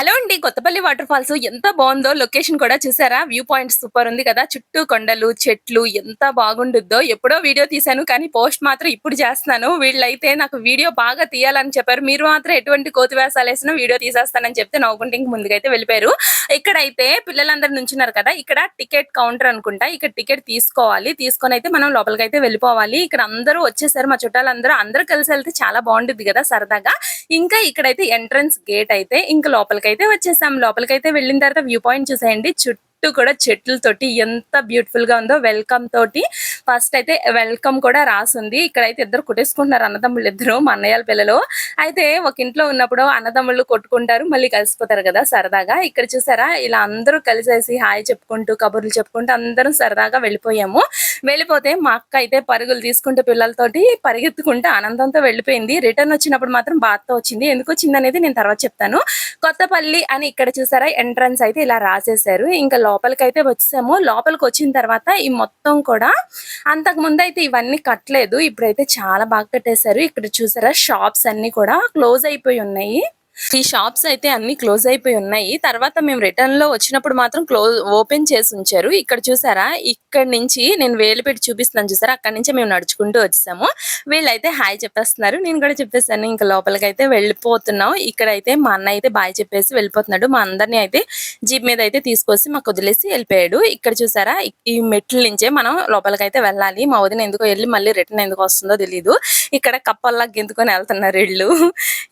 Hello అండి. Kothapalli water falls ఎంత బావుందో లొకేషన్ కూడా చూసారా? వ్యూ పాయింట్ సూపర్ ఉంది కదా! చుట్టూ కొండలు, చెట్లు ఎంత బాగుండుద్దో. ఎప్పుడో వీడియో తీశాను కానీ పోస్ట్ మాత్రం ఇప్పుడు చేస్తున్నాను. వీళ్ళైతే నాకు వీడియో బాగా తీయాలని చెప్పారు. మీరు మాత్రం ఎటువంటి కోతి వేషాలేసినా వీడియో తీసేస్తానని చెప్తే నవ్వుకుంటూ ఇంక ముందుకైతే వెళ్ళిపోయారు. ఇక్కడైతే పిల్లలందరూ నుంచున్నారు కదా! ఇక్కడ టికెట్ కౌంటర్ అనుకుంటా. ఇక్కడ టికెట్ తీసుకోవాలి. తీసుకొనైతే మనం లోపలికైతే వెళ్ళిపోవాలి. ఇక్కడ అందరూ వచ్చేసారు. మా చుట్టాలందరూ అందరూ కలిసి వెళ్తే చాలా బావుండిద్ది కదా సరదాగా. ఇంకా ఇక్కడైతే ఎంట్రన్స్ గేట్ అయితే ఇంక లోపలికైతే వచ్చేసాం. లోపలికైతే వెళ్ళిన తర్వాత వ్యూ పాయింట్ చూసేయండి. చుట్టూ కూడా చెట్లతోటి ఎంత బ్యూటిఫుల్ గా ఉందో. వెల్కమ్ తోటి ఫస్ట్ అయితే వెల్కమ్ కూడా రాసుంది. ఇక్కడైతే ఇద్దరు కొట్టేసుకుంటున్నారు అన్నదమ్ముళ్ళు ఇద్దరు, మా అన్నయ్యల పిల్లలు. అయితే ఒక ఇంట్లో ఉన్నప్పుడు అన్నదమ్ముళ్ళు కొట్టుకుంటారు, మళ్ళీ కలిసిపోతారు కదా సరదాగా. ఇక్కడ చూసారా ఇలా అందరూ కలిసేసి హాయ్ చెప్పుకుంటూ కబుర్లు చెప్పుకుంటూ అందరం సరదాగా వెళ్ళిపోయాము. వెళ్ళిపోతే మా అక్క అయితే పరుగులు తీసుకుంటూ పిల్లలతోటి పరిగెత్తుకుంటూ ఆనందంతో వెళ్ళిపోయింది. రిటర్న్ వచ్చినప్పుడు మాత్రం బాధతో వచ్చింది. ఎందుకు వచ్చిందనేది నేను తర్వాత చెప్తాను. కొత్తపల్లి అని ఇక్కడ చూసారా ఎంట్రన్స్ అయితే ఇలా రాసేసారు. ఇంకా లోపలికైతే వచ్చాము. లోపలికి వచ్చిన తర్వాత ఈ మొత్తం కూడా అంతకు ముందు అయితే ఇవన్నీ కట్టలేదు. ఇప్పుడైతే చాలా బాగా కట్టేశారు. ఇక్కడ చూసారా షాప్స్ అన్ని కూడా క్లోజ్ అయిపోయి ఉన్నాయి. ఈ షాప్స్ అయితే అన్ని క్లోజ్ అయిపోయి ఉన్నాయి. తర్వాత మేము రిటర్న్ లో వచ్చినప్పుడు మాత్రం ఓపెన్ చేసి ఉంచారు. ఇక్కడ చూసారా, ఇక్కడ నుంచి నేను వేలు పెట్టి చూపిస్తున్నాను చూసారా, అక్కడ నుంచి మేము నడుచుకుంటూ వచ్చాము. వీళ్ళైతే హాయ్ చెప్పేస్తున్నారు, నేను కూడా చెప్పేసాను. ఇంకా లోపలికి అయితే వెళ్ళిపోతున్నాం. ఇక్కడైతే మా అన్న అయితే బాయ్ చెప్పేసి వెళ్ళిపోతున్నాడు. మా అందరినీ అయితే జీప్ మీద అయితే తీసుకొచ్చి మాకు వదిలేసి వెళ్ళిపోయాడు. ఇక్కడ చూసారా, ఈ మెట్ల నుంచే మనం లోపలికి అయితే వెళ్ళాలి. మా వదిన ఎందుకో వెళ్ళి మళ్ళీ రిటర్న్ ఎందుకు వస్తుందో తెలియదు. ఇక్కడ కప్పల్లా గెంతుకొని వెళ్తున్నారు వీళ్ళు.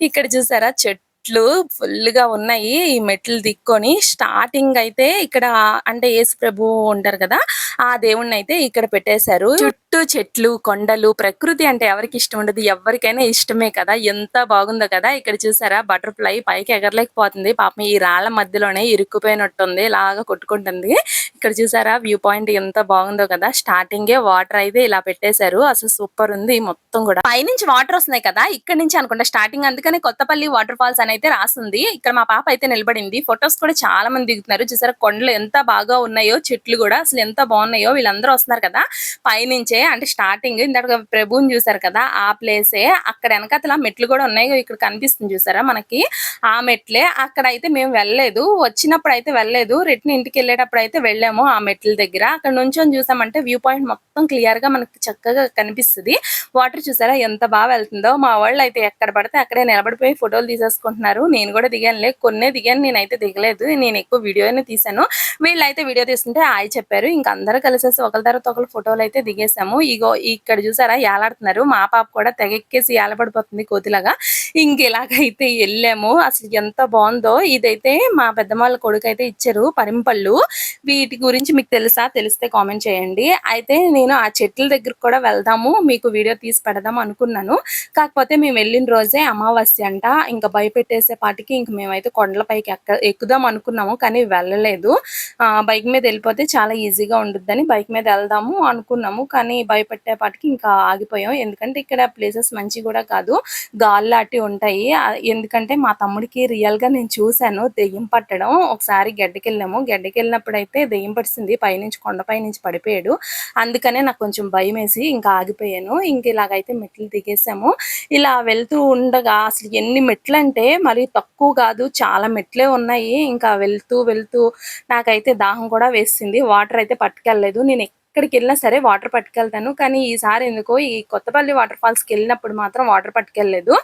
ఇక్కడ చూసారా చెట్లు ఫుల్ గా ఉన్నాయి. ఈ మెట్లు దిక్కొని స్టార్టింగ్ అయితే ఇక్కడ అంటే యేసు ప్రభు ఉంటారు కదా, ఆ దేవుణ్ణి అయితే ఇక్కడ పెట్టేశారు. చుట్టూ చెట్లు కొండలు, ప్రకృతి అంటే ఎవరికి ఇష్టం ఉండదు, ఎవరికైనా ఇష్టమే కదా. ఎంత బాగుందో కదా. ఇక్కడ చూసారా బటర్ఫ్లై పైకి ఎగరలేకపోతుంది పాపం, ఈ రాళ్ల మధ్యలోనే ఇరుక్కుపోయినట్టుంది, ఇలాగా కొట్టుకుంటుంది. ఇక్కడ చూసారా వ్యూ పాయింట్ ఎంత బాగుందో కదా. స్టార్టింగే వాటర్ అయితే ఇలా పెట్టేశారు. అసలు సూపర్ ఉంది మొత్తం కూడా. పైనుంచి వాటర్ వస్తున్నాయి కదా, ఇక్కడ నుంచి అనుకుంటా స్టార్టింగ్. అందుకని కొత్తపల్లి వాటర్ ఫాల్స్ అని అయితే రాస్తుంది. ఇక్కడ మా పాప అయితే నిలబడింది. ఫొటోస్ కూడా చాలా మంది దిగుతున్నారు. చూసారా కొండలు ఎంత బాగా ఉన్నాయో, చెట్లు కూడా అసలు ఎంత బాగున్నాయో. వీళ్ళందరూ వస్తున్నారు కదా పైనుంచే, అంటే స్టార్టింగ్ ఇందాక ప్రభుని చూసారు కదా ఆ ప్లేసే. అక్కడ వెనకతల మెట్లు కూడా ఉన్నాయి, ఇక్కడ కనిపిస్తుంది చూసారా మనకి ఆ మెట్లే. అక్కడ అయితే మేము వెళ్ళలేదు, వచ్చినప్పుడు అయితే వెళ్ళలేదు. రిటర్న్ ఇంటికి వెళ్ళేటప్పుడు అయితే వెళ్ళాము ఆ మెట్ల దగ్గర. అక్కడ నుంచొని చూసామంటే వ్యూ పాయింట్ మొత్తం క్లియర్ గా మనకి చక్కగా కనిపిస్తుంది. వాటర్ చూసారా ఎంత బాగా వెళ్తుందో. మా వాళ్ళు అయితే ఎక్కడ పడితే అక్కడే నిలబడిపోయి ఫోటోలు తీసేసుకుంటున్నారు. నేను కూడా దిగానులే, కొన్నే దిగాను, నేనైతే దిగలేదు. నేను ఎక్కువ వీడియోనే తీసాను. వీళ్ళైతే వీడియో తీస్తుంటే హాయ్ చెప్పారు. ఇంకా అందరూ కలిసేసి ఒకరి తర్వాత ఒకరు ఫోటోలు అయితే దిగేసాము. ఇగో ఇక్కడ చూసారా ఏలాడుతున్నారు. మా పాప కూడా తెగెక్కేసి ఏలబడిపోతుంది కోతిలాగా. ఇంక ఇలాగైతే వెళ్ళాము. అసలు ఎంత బాగుందో. ఇదైతే మా పెద్దమ్మ కొడుకు అయితే ఇచ్చారు పరింపళ్ళు. వీటి గురించి మీకు తెలుసా, తెలిస్తే కామెంట్ చేయండి. అయితే నేను ఆ చెట్ల దగ్గరకు కూడా వెళ్దాము, మీకు వీడియో తీసి పెడదాం అనుకున్నాను. కాకపోతే మేము వెళ్ళిన రోజే అమావాస్య అంట. ఇంకా భయపెట్టేసే పాటికి ఇంక మేమైతే కొండలపైకి ఎక్కుదాం అనుకున్నాము కానీ వెళ్ళలేదు. బైక్ మీద వెళ్ళిపోతే చాలా ఈజీగా ఉంటుందని బైక్ మీద వెళ్దాము అనుకున్నాము. కానీ భయపెట్టే పాటికి ఇంకా ఆగిపోయాం. ఎందుకంటే ఇక్కడ ప్లేసెస్ మంచి కూడా కాదు, గాల్లాంటివి ఉంటాయి. ఎందుకంటే మా తమ్ముడికి రియల్ గా నేను చూశాను దెయ్యం పట్టడం. ఒకసారి గడ్డకెళ్ళాము, గడ్డకెళ్ళినప్పుడు అయితే దెయ్యం పట్టింది, పైనుంచి కొండపై నుంచి పడిపోయాడు. అందుకనే నాకు కొంచెం భయం వేసి ఇంకా ఆగిపోయాను. ఇంక ఇలాగైతే మెట్లు దిగేసాము. ఇలా వెళ్తూ ఉండగా అసలు ఎన్ని మెట్లు అంటే మరి తక్కువ కాదు, చాలా మెట్లే ఉన్నాయి. ఇంకా వెళ్తూ వెళ్తూ నాకైతే దాహం కూడా వేసింది. వాటర్ అయితే పట్టుకెళ్ళలేదు. నేను ఎక్కడికి వెళ్ళినా సరే వాటర్ పట్టుకెళ్తాను, కానీ ఈసారి ఎందుకో ఈ కొత్తపల్లి వాటర్ ఫాల్స్కి వెళ్ళినప్పుడు మాత్రం వాటర్ పట్టుకెళ్ళలేదు.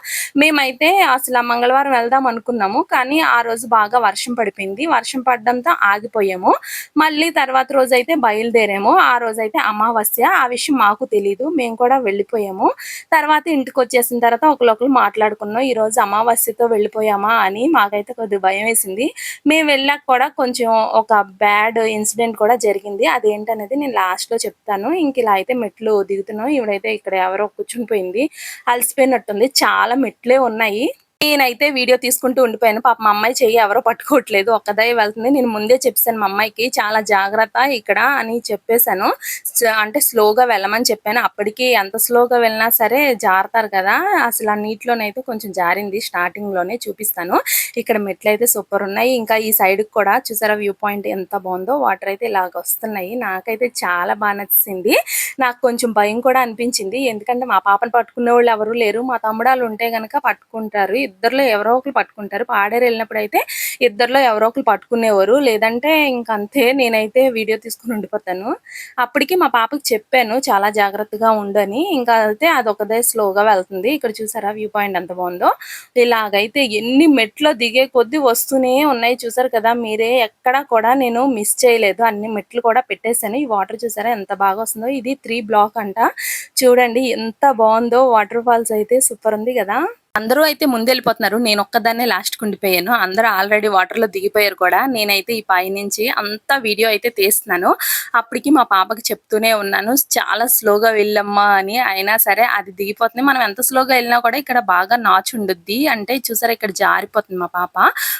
మేమైతే అసలు మంగళవారం వెళ్దాం అనుకున్నాము, కానీ ఆ రోజు బాగా వర్షం పడిపోయింది. వర్షం పడడంతో ఆగిపోయాము. మళ్ళీ తర్వాత రోజు అయితే బయలుదేరాము. ఆ రోజైతే అమావాస్య, ఆ విషయం మాకు తెలీదు, మేము కూడా వెళ్ళిపోయాము. తర్వాత ఇంటికి వచ్చేసిన తర్వాత ఒకరు మాట్లాడుకున్నాం, ఈ రోజు అమావాస్యతో వెళ్ళిపోయామా అని. మాకైతే కొద్దిగా భయం వేసింది. మేము వెళ్ళాక కూడా కొంచెం ఒక బ్యాడ్ ఇన్సిడెంట్ కూడా జరిగింది. అదేంటనేది నేను లాస్ట్ లో చెప్తాను. ఇంక ఇలా అయితే మెట్లు దిగుతున్నాం. ఇవిడైతే ఇక్కడ ఎవరో కూర్చుని పోయింది, అలసిపోయినట్టుంది. చాలా మెట్లే ఉన్నాయి. నేనైతే వీడియో తీసుకుంటూ ఉండిపోయాను. పాప మా అమ్మాయి చెయ్యి ఎవరో పట్టుకోవట్లేదు, ఒక్కదే వెళ్తుంది. నేను ముందే చెప్పాను మా అమ్మాయికి చాలా జాగ్రత్త ఇక్కడ అని చెప్పేశాను. అంటే స్లోగా వెళ్ళమని చెప్పాను. అప్పటికి ఎంత స్లోగా వెళ్ళినా సరే జారుతారు కదా. అసలు ఆ నీటిలోనైతే కొంచెం జారింది. స్టార్టింగ్ లోనే చూపిస్తాను. ఇక్కడ మెట్లు అయితే సూపర్ ఉన్నాయి. ఇంకా ఈ సైడ్ కూడా చూసారా వ్యూ పాయింట్ ఎంత బాగుందో. వాటర్ అయితే ఇలాగ వస్తున్నాయి. నాకైతే చాలా బాగా నచ్చింది. నాకు కొంచెం భయం కూడా అనిపించింది, ఎందుకంటే మా పాపను పట్టుకునే వాళ్ళు ఎవరు లేరు. మా తమ్ముడాలు ఉంటే గనక పట్టుకుంటారు. ఇద్దరిలో ఎవరో ఒకరు పట్టుకుంటారు. పాడేరు వెళ్ళినప్పుడైతే ఇద్దరిలో ఎవరో ఒకరు పట్టుకునేవారు. లేదంటే ఇంకంతే నేనైతే వీడియో తీసుకొని ఉండిపోతాను. అప్పటికి మా పాపకి చెప్పాను చాలా జాగ్రత్తగా ఉండని. ఇంకా అయితే అదొకదే స్లోగా వెళ్తుంది. ఇక్కడ చూసారా వ్యూ పాయింట్ ఎంత బాగుందో. ఇలాగైతే ఎన్ని మెట్లో దిగే కొద్దీ వస్తూనే ఉన్నాయి. చూసారు కదా మీరే. ఎక్కడా కూడా నేను మిస్ చేయలేదు. అన్ని మెట్లు కూడా పెట్టేశాను. ఈ వాటర్ చూసారా ఎంత బాగా వస్తుందో. ఇది 3 బ్లాక్ అంట. చూడండి ఎంత బాగుందో. వాటర్ ఫాల్స్ అయితే సూపర్ ఉంది కదా. అందరూ అయితే ముందెళ్ళిపోతున్నారు. నేను ఒక్కదాన్నే లాస్ట్‌కి ఉండిపోయాను. అందరూ ఆల్రెడీ వాటర్‌లో దిగిపోయారు కూడా. నేనైతే ఈ పైనుంచి అంతా వీడియో అయితే తీస్తున్నాను. అప్పటికి మా పాపకి చెప్తూనే ఉన్నాను. చాలా స్లోగా వెళ్ళమ్మా అని. అయినా సరే అది దిగిపోతుంది. మనం ఎంత స్లోగా వెళ్ళినా కూడా ఇక్కడ బాగా నాచు ఉండుద్ది. అంటే చూసారా ఇక్కడ జారిపోతుంది మా పాప.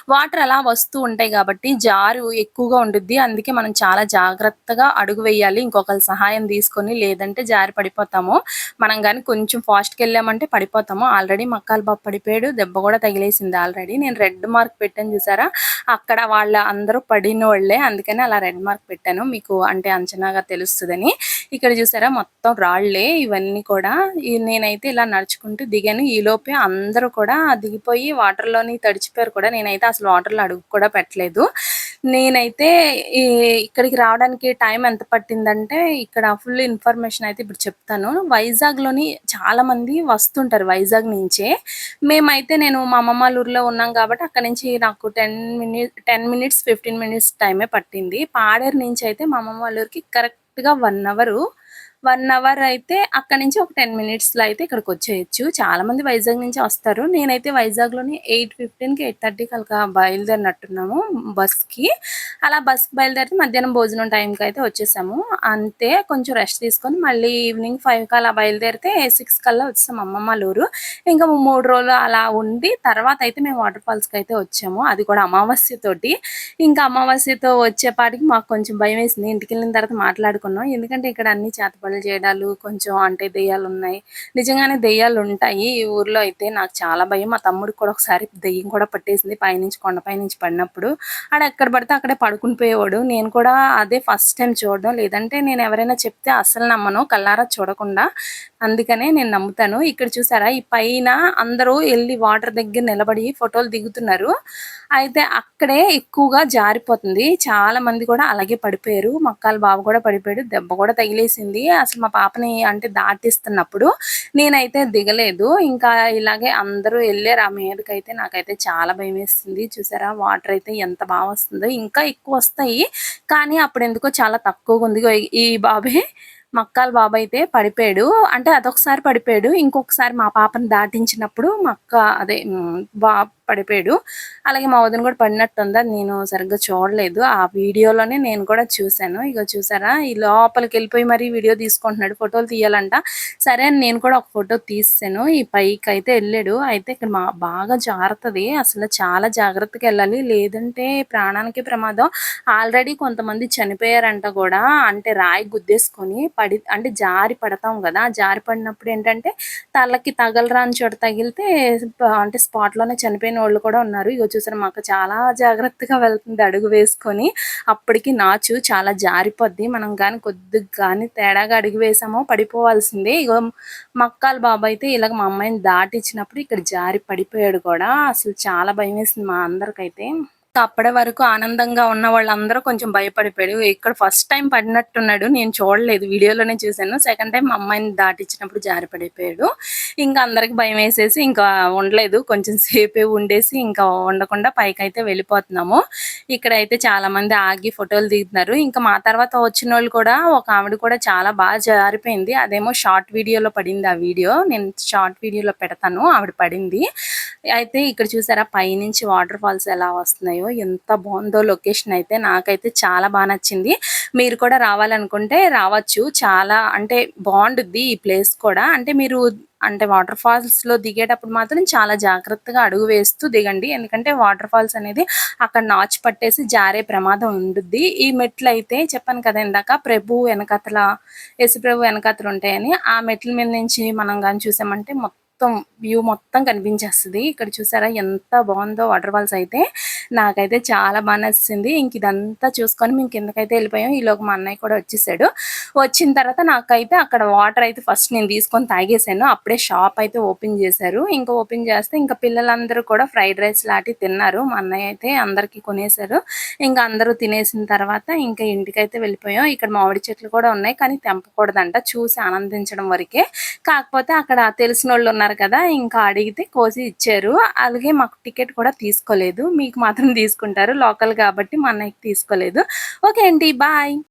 వాటర్ అలా వస్తూ ఉంటాయి కాబట్టి జారు ఎక్కువగా ఉండుద్ది. అందుకే మనం చాలా జాగ్రత్తగా అడుగు వేయాలి. ఇంకొకరి సహాయం తీసుకొని లేదంటే జారి పడిపోతాము. మనం గాని కొంచెం ఫాస్ట్‌గా వెళ్ళామంటే పడిపోతాము. ఆల్రెడీ మక్కాలు బాబు పడిపోయాడు. దెబ్బ కూడా తగిలేసింది ఆల్రెడీ. నేను రెడ్ మార్క్ పెట్టాను చూసారా. అక్కడ వాళ్ళ అందరూ పడినోళ్ళే. అందుకని అలా రెడ్ మార్క్ పెట్టాను. మీకు అంటే అంచనాగా తెలుస్తదని. ఇక్కడ చూసారా మొత్తం రాళ్ళే ఇవన్నీ కూడా. నేనైతే ఇలా నడుచుకుంటూ దిగాను. ఈలోపే అందరూ కూడా దిగిపోయి వాటర్‌లోని తడిచిపోయారు కూడా. నేనైతే అసలు వాటర్‌లో అడుగు కూడా పెట్టలేదు. నేనైతే ఇక్కడికి రావడానికి టైం ఎంత పట్టిందంటే ఇక్కడ ఫుల్ ఇన్ఫర్మేషన్ అయితే ఇప్పుడు చెప్తాను. వైజాగ్‌లోని చాలా మంది వస్తుంటారు వైజాగ్ నుంచే. మేమైతే నేను మా అమ్మమ్మ వాళ్ళ ఊర్లో ఉన్నాం కాబట్టి అక్కడి నుంచి నాకు 10 మినిట్స్ 15 మినిట్స్ టైమే పట్టింది. పాడేరు నుంచి అయితే మా అమ్మమ్మ వాళ్ళ ఊరికి కరెక్ట్‌గా 1 అవరు. 1 అవర్ అయితే అక్కడి నుంచి ఒక 10 మినిట్స్‌లో అయితే ఇక్కడికొచ్చేయొచ్చు. చాలామంది వైజాగ్ నుంచి వస్తారు. నేనైతే వైజాగ్‌లోని 8:15కి 8:30కి అలా బయలుదేరినట్టున్నాము బస్‌కి. అలా బస్‌కి బయలుదేరితే మధ్యాహ్నం భోజనం టైంకి అయితే వచ్చేసాము. అంతే కొంచెం రెస్ట్ తీసుకొని మళ్ళీ ఈవినింగ్ 5కి అలా బయలుదేరితే 6 కల్లా వచ్చేసాము అమ్మమ్మ వాళ్ళ ఊరు. ఇంకా 3 రోజులు అలా ఉండి తర్వాత అయితే మేము వాటర్ ఫాల్స్‌కి అయితే వచ్చాము. అది కూడా అమావాస్య తోటి. ఇంకా అమావాస్యతో వచ్చేపాటికి మాకు కొంచెం భయమేసింది. ఇంటికెళ్ళిన తర్వాత మాట్లాడుకున్నాం. ఎందుకంటే ఇక్కడ అన్ని చేతబడులు చేయడాలు కొంచెం అంటే దెయ్యాలున్నాయి. నిజంగానే దెయ్యాలుంటాయి. ఈ ఊర్లో అయితే నాకు చాలా భయం. మా తమ్ముడికి కూడా ఒకసారి దెయ్యం కూడా పట్టేసింది పైనుంచి కొండపై నుంచి పడినప్పుడు. ఆడెక్కడ పడితే అక్కడే పడుకుని పోయేవాడు. నేను కూడా అదే ఫస్ట్ టైం చూడడం. లేదంటే నేను ఎవరైనా చెప్తే అస్సలు నమ్మను కళ్ళారా చూడకుండా. అందుకనే నేను నమ్ముతాను. ఇక్కడ చూసారా ఈ పైన అందరూ ఎళ్లి వాటర్ దగ్గర నిలబడి ఫోటోలు దిగుతున్నారు. అయితే అక్కడే ఎక్కువగా జారిపోతుంది. చాలా మంది కూడా అలాగే పడిపోయారు. మక్కాల బావ కూడా పడిపోయాడు. దెబ్బ కూడా తగిలేసింది. అసలు మా పాపని అంటే దాటిస్తున్నప్పుడు నేనైతే దిగలేదు. ఇంకా ఇలాగే అందరూ ఎళ్లారు ఆ మీదకైతే. నాకైతే చాలా భయమేసింది. చూసారా వాటర్ అయితే ఎంత బాగా వస్తుందో. ఇంకా ఎక్కువ వస్తాయి. కానీ అప్పుడెందుకో చాలా తక్కువగుంది. ఇగో ఈ బాబే మక్కాల బాబైతే పడిపోయాడు. అంటే అదొకసారి పడిపోయాడు. ఇంకొకసారి మా పాపని దాటించినప్పుడు మా అక్క అదే బాబు పడిపోయాడు. అలాగే మా వదిన కూడా పడినట్టుంది. అది నేను సరిగ్గా చూడలేదు. ఆ వీడియోలోనే నేను కూడా చూసాను. ఇగో చూసారా ఈ లోపలికెళ్ళిపోయి మరీ వీడియో తీసుకుంటున్నాడు. ఫోటోలు తీయాలంట. సరే అని నేను కూడా ఒక ఫోటో తీసేసాను. ఈ పైకైతే ఎళ్ళాడు. అయితే ఇక్కడ బాగా జారుతది. అసలు చాలా జాగ్రత్తగా ఎళ్ళాలి. లేదంటే ప్రాణానికి ప్రమాదం. ఆల్రెడీ కొంతమంది చనిపోయారంట గూడా. అంటే రాయి గుద్దేసుకొని అంటే జారి పడతాం గదా! జారి పడినప్పుడు ఏంటంటే తలకి తగలరాని చోట తగిలితే అంటే స్పాట్‌లోనే చనిపోయినోళ్ళు కూడా ఉన్నారు. ఇగో చూసారా మా అక్క చాలా జాగ్రత్తగా వెళ్తుంది అడుగు వేసుకొని. అప్పటికి నాచు చాలా జారిపోద్ది. మనం గాని కొద్దిగా గాని తేడాగా అడుగు వేసామో పడిపోవాల్సిందే. ఇగో మా అక్కాళ్ళ బాబయితే ఇలాగ మా అమ్మాయిని దాటిచ్చినప్పుడు ఇక్కడ జారి పడిపోయాడు కూడా. అసలు చాలా భయమేసింది మా అందరికైతే. అప్పటి వరకు ఆనందంగా ఉన్న వాళ్ళందరూ కొంచెం భయపడిపోయారు. ఇక్కడ ఫస్ట్ టైమ్ పడినట్టున్నాడు. నేను చూడలేదు. వీడియోలోనే చూసాను. సెకండ్ టైమ్ మా అమ్మాయిని దాటిచ్చినప్పుడు జారి పడిపోయాడు. ఇంకా అందరికి భయమేసేసి ఇంకా ఉండలేదు. కొంచెం సేపే ఉండేసి ఇంకా ఉండకుండా పైకైతే వెళ్ళిపోతున్నాము. ఇక్కడైతే చాలామంది ఆగి ఫోటోలు దిగుతున్నారు. ఇంకా మా తర్వాత వచ్చినోళ్ళు కూడా ఒక ఆవిడ కూడా చాలా బాగా జారిపోయింది. అదేమో షార్ట్ వీడియోలో పడింది ఆ వీడియో. నేను షార్ట్ వీడియోలో పెడతాను. ఆవిడ పడింది. అయితే ఇక్కడ చూసారా పైనుంచి వాటర్ ఫాల్స్ ఎలా వస్తున్నాయో ఎంత బాగుందో లొకేషన్ అయితే నాకైతే చాలా బాగా నచ్చింది. మీరు కూడా రావాలనుకుంటే రావచ్చు. చాలా అంటే బాగుండుద్ది ఈ ప్లేస్ కూడా. అంటే మీరు అంటే వాటర్ ఫాల్స్‌లో దిగేటప్పుడు మాత్రం చాలా జాగ్రత్తగా అడుగు వేస్తూ దిగండి. ఎందుకంటే వాటర్ ఫాల్స్ అనేది అక్కడ నాచు పట్టేసి జారే ప్రమాదం ఉండుద్ది. ఈ మెట్లయితే చెప్పాను కదా ఇందాక యేసుప్రభు వెనకాతల ఉంటాయని. ఆ మెట్ల మీద నుంచి మనం గాని చూసామంటే మొత్తం వ్యూ మొత్తం కనిపించేస్తది. ఇక్కడ చూసారా ఎంత బాగుందో వాటర్ ఫాల్స్ అయితే. నాకైతే చాలా బాగా నచ్చింది. ఇంక ఇదంతా చూసుకొని మేము కిందకైతే వెళ్ళిపోయాం. ఈలోగా మా అన్నయ్య కూడా వచ్చేసాడు. వచ్చిన తర్వాత నాకైతే అక్కడ వాటర్ అయితే ఫస్ట్ నేను తీసుకొని తాగేసాను. అప్పుడే షాప్ అయితే ఓపెన్ చేశారు. ఇంకా ఓపెన్ చేస్తే ఇంకా పిల్లలందరూ కూడా ఫ్రైడ్ రైస్ లాంటివి తిన్నారు. మా అన్నయ్య అయితే అందరికీ కొనేశారు. ఇంకా అందరూ తినేసిన తర్వాత ఇంకా ఇంటికైతే వెళ్ళిపోయాం. ఇక్కడ మామిడి చెట్లు కూడా ఉన్నాయి, కానీ తెంపకూడదంట, చూసి ఆనందించడం వరకే. కాకపోతే అక్కడ తెలిసినోళ్ళు ఉన్నారు కదా, ఇంకా అడిగితే కోసి ఇచ్చారు. అలాగే మాకు టికెట్ కూడా తీసుకోలేదు. మీకు మాత్రం తీసుకుంటారు, లోకల్ కాబట్టి మా అన్నయ్యకి తీసుకోలేదు. ఓకే అండి, బాయ్.